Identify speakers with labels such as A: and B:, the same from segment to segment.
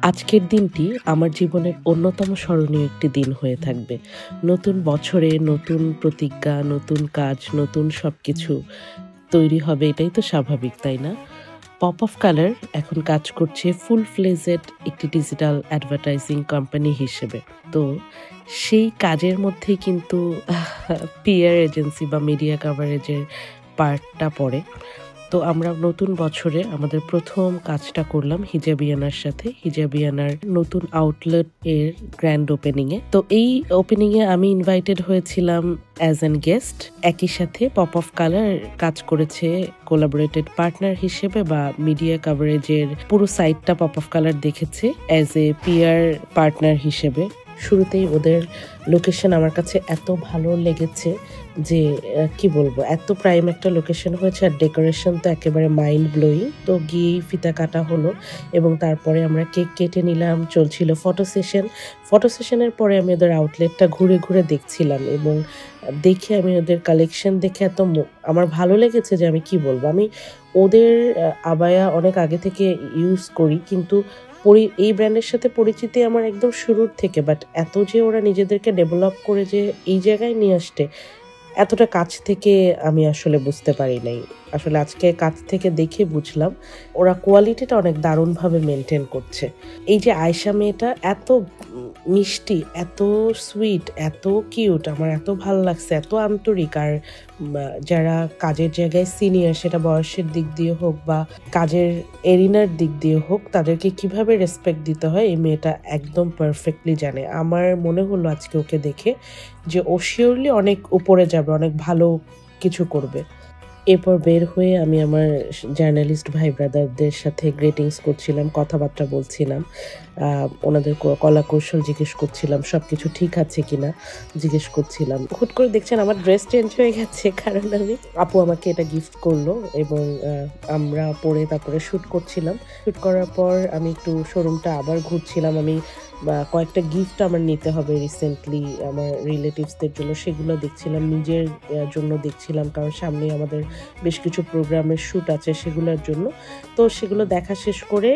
A: আজকের দিনটি আমার জীবনের অন্যতম স্মরণীয় একটি দিন হয়ে থাকবে। নতুন বছরে নতুন প্রতিজ্ঞা, নতুন কাজ, নতুন সবকিছু তৈরি হবে এটাই তো স্বাভাবিক, তাই না? পপ অফ কালার এখন কাজ করছে ফুল ফ্লেজেড একটি ডিজিটাল অ্যাডভার্টাইজিং কোম্পানি হিসেবে। তো সেই কাজের মধ্যেই কিন্তু পিআর এজেন্সি বা মিডিয়া কভারেজের পার্টটা পড়ে। তো আমরা নতুন বছরে আমাদের ১ম কাজটা করলাম হিজাবিয়ানার সাথে। হিজাবিয়ানার নতুন আউটলেট এর গ্র্যান্ড ওপেনিং এ। তো এই ওপেনিং এ আমি ইনভাইটেড হয়েছিলাম অ্যাজ অ্যান গেস্ট। একই সাথে পপ অফ কালার কাজ করেছে কোলাবোরেটেড পার্টনার হিসেবে বা মিডিয়া কভারেজের পুরো সাইটটা পপ অফ কালার দেখেছে অ্যাজ এ পিআর পার্টনার হিসেবে। শুরুতেই ওদের লোকেশন আমার কাছে এত ভালো লেগেছে যে কি বলবো, এত প্রাইম একটা লোকেশন হয়েছে আর ডেকোরেশন তো একেবারে মাইন্ড ব্লোয়িং। তো গিয়েই ফিতা কাটা হলো এবং তারপরে আমরা কেক কেটে নিলাম, চলছিল ফটো সেশন। ফটো সেশনের পরে আমি ওদের আউটলেটটা ঘুরে ঘুরে দেখছিলাম এবং দেখে আমি ওদের কালেকশন দেখে এত আমার ভালো লেগেছে যে আমি কি বলবো। আমি ওদের আবায়া অনেক আগে থেকে ইউজ করি, কিন্তু এই ব্র্যান্ডের সাথে পরিচিতি আমার একদম শুরুর থেকে। বাট এত যে ওরা নিজেদেরকে ডেভেলপ করে যে এই জায়গায় নিয়ে আসতে, এতটা কাছ থেকে আমি আসলে বুঝতে পারি নাই। আসলে আজকে কাছ থেকে দেখে বুঝলাম ওরা কোয়ালিটিটা অনেক দারুণভাবে মেনটেন করছে। এই যে আয়েশা মেয়েটা এত মিষ্টি, এত সুইট, এত কিউট, আমার এত ভাল লাগছে, এত আন্তরিক। আর যারা কাজের জায়গায় সিনিয়র, সেটা বয়সের দিক দিয়ে হোক বা কাজের এরিনার দিক দিয়ে হোক, তাদেরকে কিভাবে রেসপেক্ট দিতে হয় এই মেয়েটা একদম পারফেক্টলি জানে। আমার মনে হলো আজকে ওকে দেখে যে ও শিওরলি অনেক উপরে যাবে, অনেক ভালো কিছু করবে। এরপর বের হয়ে আমি আমার জার্নালিস্ট ভাই ব্রাদারদের সাথে গ্রিটিংস করছিলাম, কথাবার্তা বলছিলাম, ওনাদের কলা কৌশল জিজ্ঞেস করছিলাম, সব কিছু ঠিক আছে কিনা জিজ্ঞেস করছিলাম। হুট করে দেখছেন আমার ড্রেস চেঞ্জ হয়ে গেছে, কারণ আপু আমাকে এটা গিফট করলো এবং আমরা পরে তারপরে শ্যুট করছিলাম। শ্যুট করার পর আমি একটু শোরুমটা আবার ঘুরছিলাম। আমি কয়েকটা গিফট আমার নিতে হবে রিসেন্টলি আমার রিলেটিভসদের জন্য, সেগুলো দেখছিলাম, নিজের জন্য দেখছিলাম, কারণ সামনে আমাদের বেশ কিছু প্রোগ্রামের শ্যুট আছে সেগুলোর জন্য। তো সেগুলো দেখা শেষ করে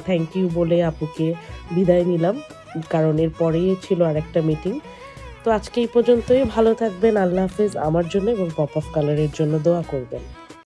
A: থ্যাংক ইউ বলে আপুকে বিদায় নিলাম, কারণ এর পরেই ছিল আরেকটা মিটিং। তো আজকে এই পর্যন্তই। ভালো থাকবেন, আল্লাহ হাফেজ। আমার জন্য এবং পপ অফ কালারের জন্য দোয়া করবেন।